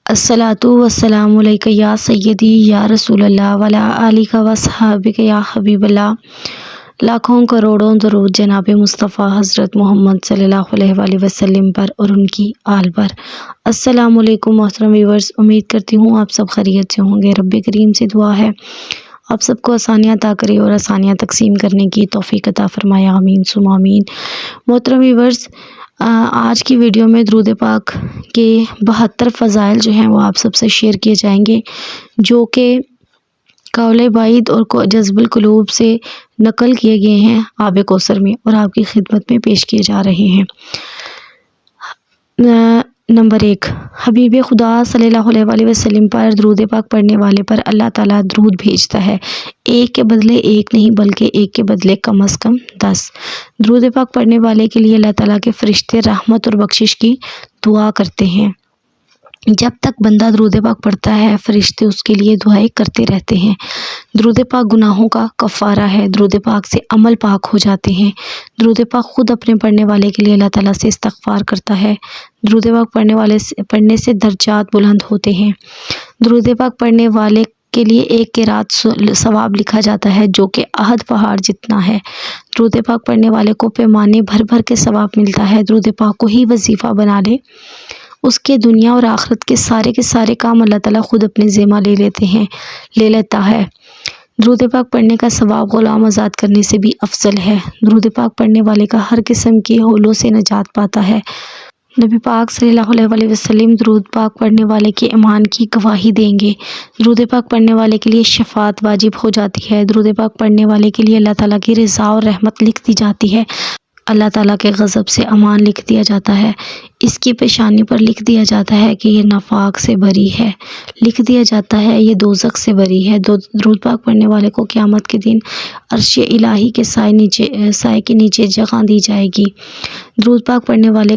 अस्सलातु वस्सलामु अलैका या सय्यदी या रसूल अल्लाह वला आलिका वसहाबिका या हबीबल्लाह। लाखों करोड़ों दरूद जनाब मुस्तफ़ा हज़रत मोहम्मद सल्लल्लाहु अलैहि वसल्लम पर और उनकी आल पर। अस्सलामु अलैकुम मोहतरम व्यूअर्स, उम्मीद करती हूँ आप सब खैरियत से होंगे। रब्बे करीम से दुआ है आप सबको आसानियाँ अता करे और आसानियाँ तकसीम करने की तौफीक अता फरमाए, आमीन सुम्मा आमीन। मोहतरम व्यूअर्स, आज की वीडियो में दुरूद पाक के 72 फ़ज़ाइल जो हैं वो आप सबसे शेयर किए जाएंगे, जो कि कौले बाइद और जज़्बुल कुलूब से नकल किए गए हैं आब कौसर में और आपकी खिदमत में पेश किए जा रहे हैं। नंबर 1, हबीब खुदा सल्लल्लाहु अलैहि वसल्लम पर दुरूद पाक पढ़ने वाले पर अल्लाह ताला दुरूद भेजता है। एक के बदले एक नहीं बल्कि एक के बदले कम अज़ कम 10। दुरूद पाक पढ़ने वाले के लिए अल्लाह ताला के फरिश्ते रहमत और बख्शिश की दुआ करते हैं। जब तक बंदा दुरूद पाक पढ़ता है, फरिश्ते उसके लिए दुआएं करते रहते हैं। दुरूद पाक गुनाहों का कफ़ारा है। दुरूद पाक से अमल पाक हो जाते हैं। दुरूद पाक खुद अपने पढ़ने वाले के लिए अल्लाह ताला से इस्तग़फ़ार करता है। दुरूद पाक पढ़ने से दर्जात बुलंद होते हैं। दुरूद पाक पढ़ने वाले के लिए एक क़िरात सवाब लिखा जाता है, जो कि अहद पहाड़ जितना है। दुरूद पाक पढ़ने वाले को पैमाने भर भर के सवाब मिलता है। दुरूद पाक को ही वजीफ़ा बना ले, उसके दुनिया और आखिरत के सारे काम अल्लाह ताला खुद अपने ज़िम्मा ले लेता है। दुरूद पाक पढ़ने का सवाब ग़ुलाम आज़ाद करने से भी अफजल है। दुरूद पाक पढ़ने वाले का हर किस्म के हौलों से नजात पाता है। नबी पाक सल्लल्लाहु अलैहि वसल्लम दुरूद पाक पढ़ने वाले के ईमान की गवाही देंगे। दुरूद पाक पढ़ने वाले के लिए शफ़ाअत वाजिब हो जाती है। दुरूद पाक पढ़ने वाले के लिए अल्लाह ताला की रज़ा और रहमत लिख दी जाती है। अल्लाह ताला के गज़ब से अमान लिख दिया जाता है। इसकी पेशानी पर लिख दिया जाता है कि ये नाफाक से बरी है। लिख दिया जाता है ये दोज़ख से बरी है। दुरूद पाक पढ़ने वाले को क़यामत के दिन अर्श इलाही के साए के नीचे जगह दी जाएगी। दुरूद पाक पढ़ने वाले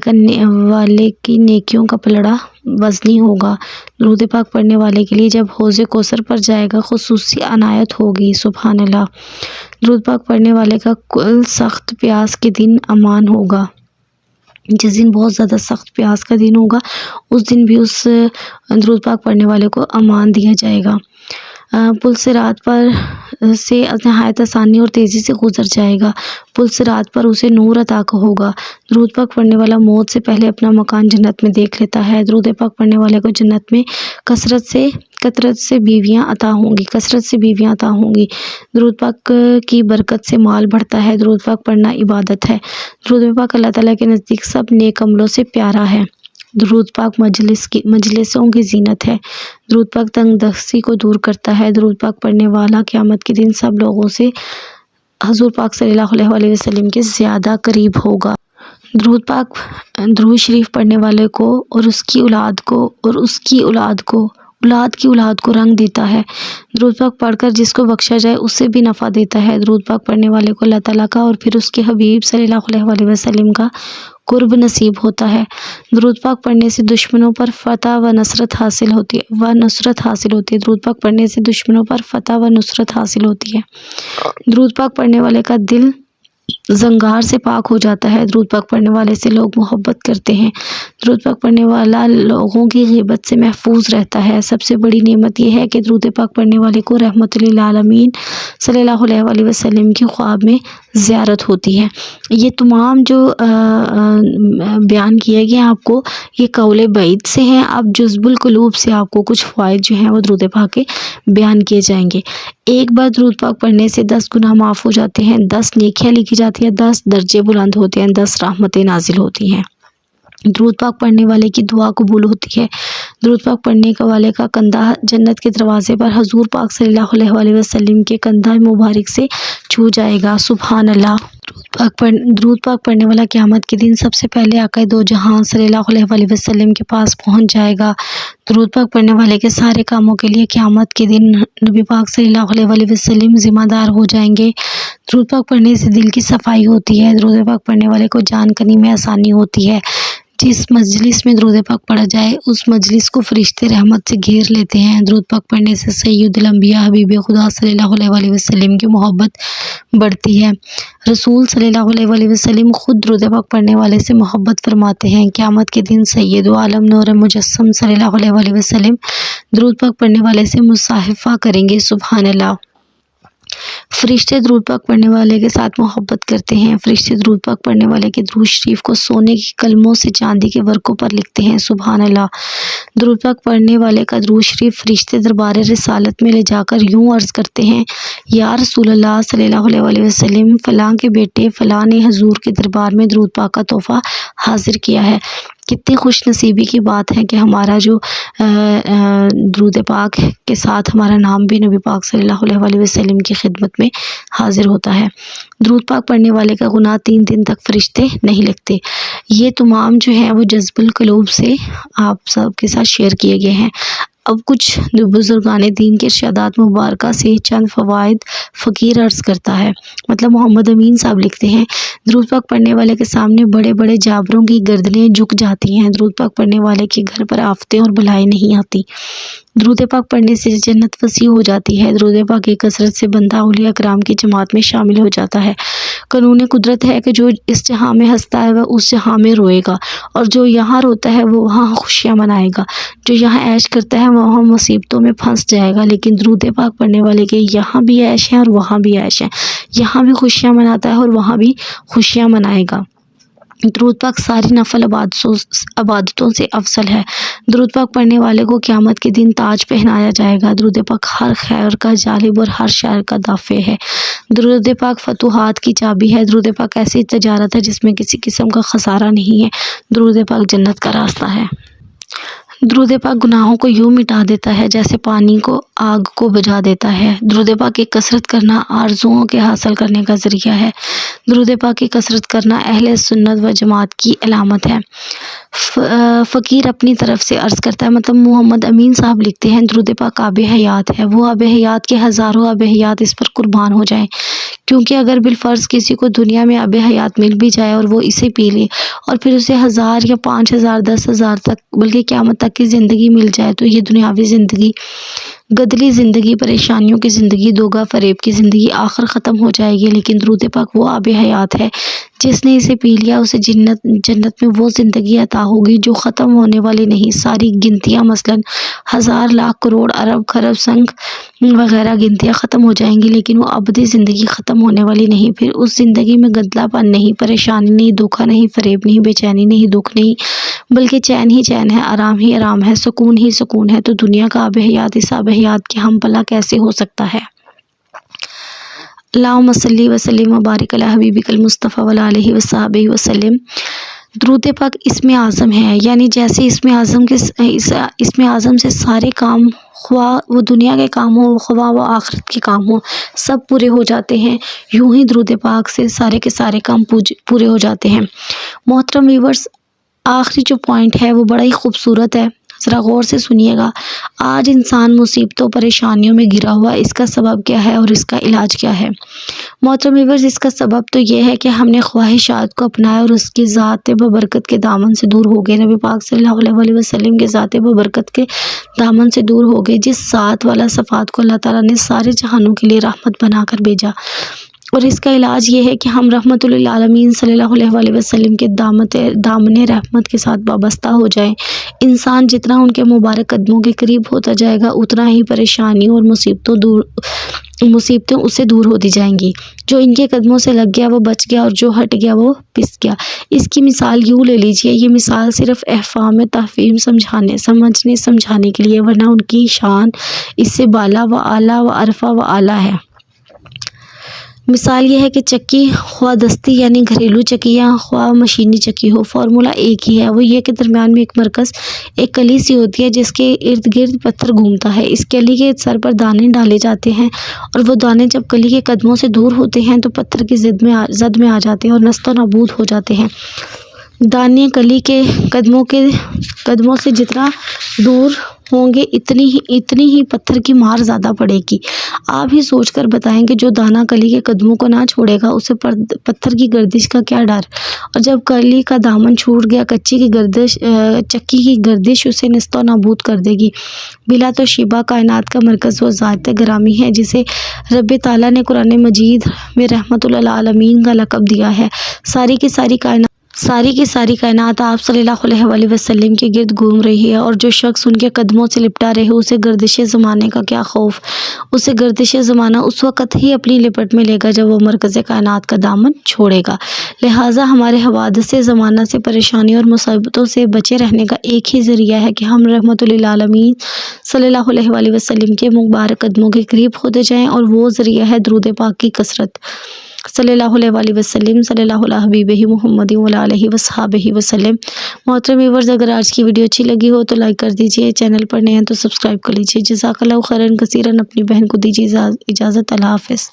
की नेकियों का पलड़ा वज़नी होगा। दुरूद पाक पढ़ने वाले के लिए जब हौज़े कौसर पर जाएगा खुसूसी अनायत होगी। सुभान अल्लाह। दुरूद पाक पढ़ने वाले का कुल सख्त प्यास के दिन अमान होगा। जिस दिन बहुत ज़्यादा सख्त प्यास का दिन होगा, उस दिन भी उस दुरूद पाक पढ़ने वाले को अमान दिया जाएगा। पुल सिरात पर से नहायत आसानी और तेज़ी से गुजर जाएगा। पुल सिरात पर उसे नूर अता होगा। दुरूद पाक पढ़ने वाला मौत से पहले अपना मकान जन्नत में देख लेता है। दुरूद पाक पढ़ने वाले को जन्नत में कसरत से बीवियाँ अता होंगी। दुरूद पाक की बरकत से माल बढ़ता है। दुरूद पाक पढ़ना इबादत है। दुरूद पाक अल्लाह ताला के नज़दीक सब नेक अमलों से प्यारा है। दुरूद पाक मजलिसों की जीनत है। दुरूद पाक तंगदस्ती को दूर करता है। दुरूद पाक पढ़ने वाला क़यामत के दिन सब लोगों से हज़ूर पाक सल्लल्लाहु अलैहि वसल्लम के ज़्यादा करीब होगा। दुरूद शरीफ पढ़ने वाले को और उसकी औलाद की औलाद को रंग देता है। दुरूद पाक पढ़कर जिसको बख्शा जाए उससे भी नफ़ा देता है। दुरूद पाक पढ़ने वाले को अल्लाह ताला का और फिर उसके हबीब सल्लल्लाहु अलैहि वसल्लम का कुर्ब नसीब होता है। दुरूद पाक पढ़ने से दुश्मनों पर फ़तह व नुसरत हासिल होती है। दुरूद पाक पढ़ने से दुश्मनों पर फ़तह व नुसरत हासिल होती है। दुरूद पाक पढ़ने वाले का दिल ज़ंगार से पाक हो जाता है। दुरूद पाक पढ़ने वाले से लोग मोहब्बत करते हैं। दुरूद पाक पढ़ने वाला लोगों की ग़ीबत से महफूज रहता है। सबसे बड़ी नेमत यह है कि दुरूद पाक पढ़ने वाले को रहमतुल आलमीन सल्लल्लाहु अलैहि वसल्लम की ख्वाब में ज़ियारत होती है। ये तमाम जो बयान किया गया आपको, ये कौले बैद से हैं। अब जज़्बुल कुलूब से आपको कुछ फ़वाइद जो हैं वो दुरूद पाक के बयान किए जाएंगे। एक बार दुरूद पाक पढ़ने से 10 गुनाह माफ़ हो जाते हैं, 10 नेकियां लिखी जाती हैं, 10 दर्जे बुलंद होते हैं, 10 रहमतें नाजिल होती हैं। दुरूद पाक पढ़ने वाले की दुआ कबूल होती है। दुरूद पाक पढ़ने वाले का कंधा जन्नत के दरवाज़े पर हज़ूर पाक सल्लल्लाहु अलैहि वसल्लम के कंधा मुबारक से छू जाएगा। सुभान अल्लाह। दुरूद पाक पढ़ने वाला क़यामत के दिन सबसे पहले आक़ाए दो जहां सल्लल्लाहु अलैहि वसल्लम के पास पहुंच जाएगा। दुरूद पाक पढ़ने वाले के सारे कामों के लिए क़यामत के दिन नबी पाक सल्लल्लाहु अलैहि वसल्लम ज़िम्मेदार हो जाएंगे। दुरूद पाक पढ़ने से दिल की सफाई होती है। दुरूद पाक पढ़ने वाले को जान करने में आसानी होती है। जिस मजलिस में दरूद पाक पढ़ा जाए उस मजलिस को फरिश्ते रहमत से घेर लेते हैं। दरूद पाक पढ़ने से सैयदुल अंबिया हबीब खुदा सल्लल्लाहु अलैहि वसल्लम की मोहब्बत बढ़ती है। रसूल सल्लल्लाहु अलैहि वसल्लम खुद दरूद पाक पढ़ने वाले से मोहब्बत फरमाते हैं। क़यामत के दिन सैयद व आलम नूर मुजस्सम सल्लल्लाहु अलैहि वसल्लम दरूद पाक पढ़ने वाले से मुसाहिफा करेंगे। सुभान अल्लाह। फरिश्ते दरूद पाक पढ़ने वाले के साथ मोहब्बत करते हैं। फरिश्ते दरूद पाक पढ़ने वाले के दरूद शरीफ को सोने की कलमों से चांदी के वर्कों पर लिखते हैं। सुभान अल्लाह। दरूद पाक पढ़ने वाले का दरूद शरीफ फरिश्ते दरबार रिसालत में ले जाकर यूँ अर्ज़ करते हैं, या रसूलल्लाह सल्लल्लाहु अलैहि वसल्लम फ़लाँ के बेटे फ़लाँ ने हजूर के दरबार में दरूद पाक का तोहफ़ा हाजिर किया है। कितनी खुश नसीबी की बात है कि हमारा जो दरूद पाक के साथ हमारा नाम भी नबी पाक सल्लल्लाहु अलैहि वसल्लम की खिदमत में हाजिर होता है। दरूद पाक पढ़ने वाले का गुनाह 3 दिन तक फरिश्ते नहीं लिखते। ये तमाम जो है वो जज्बुल क़ुलूब से आप सब के साथ शेयर किए गए हैं। अब कुछ बुजुर्गान दीन के इरशादात मुबारका से चंद फ़वाइद फ़कीर अर्ज़ करता है। मतलब मोहम्मद अमीन साहब लिखते हैं, दरूद पाक पढ़ने वाले के सामने बड़े बड़े जाबरों की गर्दनें झुक जाती हैं। दरूद पाक पढ़ने वाले के घर पर आफतें और बलाएँ नहीं आती। दरूद पाक पढ़ने से जन्नत वसी हो जाती है। दरूद पाक की कसरत से बंदा औलिया कराम की जमात में शामिल हो जाता है। कानून कुदरत है कि जो इस जहाँ में हंसता है वह उस जहाँ में रोएगा, और जो यहाँ रोता है वो वहाँ खुशियाँ मनाएगा। जो यहाँ ऐश करता है वहाँ मुसीबतों में फंस जाएगा। लेकिन दरूद पाक पढ़ने वाले के यहाँ भी ऐश है और वहाँ भी ऐश है। यहाँ भी खुशियाँ मनाता है और वहाँ भी खुशियाँ मनाएगा। दरूद पाक सारी नफल इबादतों से अफसल है। दरूद पाक पढ़ने वाले को क़यामत के दिन ताज पहनाया जाएगा। दरूद पाक हर खैर का जालिब और हर शर का दाफ़े है। दरूद पाक फतूहात की चाबी है। दरूद पाक ऐसी तजारत है जिसमें किसी किस्म का खसारा नहीं है। दरूद पाक जन्नत का रास्ता है। दरूद पाक गुनाहों को यूँ मिटा देता है जैसे पानी को आग को बुझा देता है। दरूद पाक की कसरत करना आरज़ुओं के हासिल करने का ज़रिया है। दरूद पाक की कसरत करना अहले सुन्नत व जमात की अलामत है। फ़कीर अपनी तरफ से अर्ज़ करता है, मतलब मोहम्मद अमीन साहब लिखते हैं, दरूद पाक आब हयात है। वो आब हयात के हज़ारों आब हयात इस पर कुर्बान हो जाएं, क्योंकि अगर बिलफ़र्ज़ किसी को दुनिया में आब हयात मिल भी जाए और वो इसे पी ले और फिर उसे 1000 या 5000 10,000 तक बल्कि क़यामत तक की ज़िंदगी मिल जाए तो ये दुनियावी ज़िंदगी, गदली ज़िंदगी, परेशानियों की ज़िंदगी, दोगा फ़रेब की ज़िंदगी आखिर ख़त्म हो जाएगी। लेकिन दरूद पाक वो आब हयात है, जिसने इसे पी लिया उसे जन्नत में वो ज़िंदगी अता होगी जो ख़त्म होने वाली नहीं। सारी गिनतियाँ मसलन 1000 लाख करोड़ अरब खरब संख वगैरह गिनतियाँ ख़त्म हो जाएंगी, लेकिन वो अबदी ज़िंदगी ख़त्म होने वाली नहीं। फिर उस ज़िंदगी में गंदलापन नहीं, परेशानी नहीं, धोखा नहीं, फ़रेब नहीं, बेचैनी नहीं, दुख नहीं, बल्कि चैन ही चैन है, आराम ही आराम है, सुकून ही सुकून है। तो दुनिया का आब हयात इस आब हयात के हम भला कैसे हो सकता है। अल्लाहुम्मा सल्ली व सल्लिम व बारिक अला हबीबिकल मुस्तफ़ा व अला आलिहि व सहाबिहि वसल्लम। दरूद पाक इसमें आज़म है, यानी जैसे इसमें आज़म से सारे काम, ख्वा वो दुनिया के काम हो ख्वा वो आखिरत के काम हो, सब पूरे हो जाते हैं। यूँ ही दरूद पाक से सारे के सारे काम पूरे हो जाते हैं। मोहतरम व्यूअर्स, आखिरी जो पॉइंट है वो बड़ा ही खूबसूरत है, ज़रा गौर से सुनिएगा। आज इंसान मुसीबतों परेशानियों में घिरा हुआ, इसका सबब क्या है और इसका इलाज क्या है। मोहतरम व्यूअर्स, इसका सबब तो ये है कि हमने ख्वाहिशात को अपनाया और उसकी ज़ात बबरकत के दामन से दूर हो गए। नबी पाक सल्लल्लाहु अलैहि वसल्लम के ज़ात बबरकत के दामन से दूर हो गए, जिस ज़ात वाला सफ़ात को अल्लाह ताला ने सारे जहानों के लिए रहमत बनाकर भेजा। और इसका इलाज ये है कि हम रहमतुल लिल आलमीन सल्लल्लाहु अलैहि वसल्लम के दामने रहमत के साथ वाबस्ता हो जाएं। इंसान जितना उनके मुबारक कदमों के करीब होता जाएगा उतना ही परेशानी और मुसीबतें उससे दूर होती जाएंगी। जो इनके कदमों से लग गया वो बच गया और जो हट गया वो पिस गया। इसकी मिसाल यूँ ले लीजिए, ये मिसाल सिर्फ अहफ़ाम तहफ़ीम समझाने के लिए, वरना उनकी शान इससे बाला व आला व अरफा व आला है। मिसाल ये है कि चक्की ख्वा दस्ती यानी घरेलू चक्की या ख्वा मशीनी चक्की हो, फार्मूला एक ही है। वो ये कि दरमियान में एक मरकज़, एक कली सी होती है जिसके इर्द गिर्द पत्थर घूमता है। इस कली के सर पर दाने डाले जाते हैं और वो दाने जब कली के कदमों से दूर होते हैं तो पत्थर की जद में आ जाते हैं और नस्तो नाबूद हो जाते हैं। दाने कली के कदमों से जितना दूर ہوں گے اتنی ہی پتھر کی مار زیادہ پڑے گی۔ آپ ہی سوچ کر بتائیں کہ جو دانہ کلی کے قدموں کو نہ چھوڑے گا اسے پتھر کی گردش کا کیا ڈر، اور جب کلی کا دامن چھوٹ گیا چکی کی گردش اسے نیست و نابود کر دے گی۔ بلا تو شبہ کائنات کا مرکز وہ ذات گرامی ہے جسے رب تعالیٰ نے قرآن مجید میں رحمت للعالمین کا لقب دیا ہے۔ ساری کی ساری کائنات آپ صلی اللہ علیہ وآلہ وسلم کے گرد گھوم رہی ہے، اور جو شخص ان کے قدموں سے لپٹا رہے اسے گردش زمانے کا کیا خوف، اسے گردش زمانہ اس وقت ہی اپنی لپٹ میں لے گا جب وہ مرکز کائنات کا دامن چھوڑے گا۔ لہٰذا ہمارے حوادث زمانہ سے، پریشانی اور مصیبتوں سے بچے رہنے کا ایک ہی ذریعہ ہے کہ ہم رحمت للعالمین صلی اللہ علیہ وآلہ وسلم کے مبارک قدموں کے قریب ہوتے جائیں، اور وہ ذریعہ ہے درود پاک کی کثرت۔ صلی اللہ علیہ وآلہ وسلم، صلی اللہ علیہ حبیبہ محمد وعلی آلہ وصحبہ وسلم۔ محترم ویورز، اگر آج کی ویڈیو اچھی لگی ہو تو لائک کر دیجیے، چینل پر نئے ہیں تو سبسکرائب کر لیجیے۔ جزاک اللہ خیرا کثیرا، اپنی بہن کو دیجیے اجازت۔ اللہ حافظ۔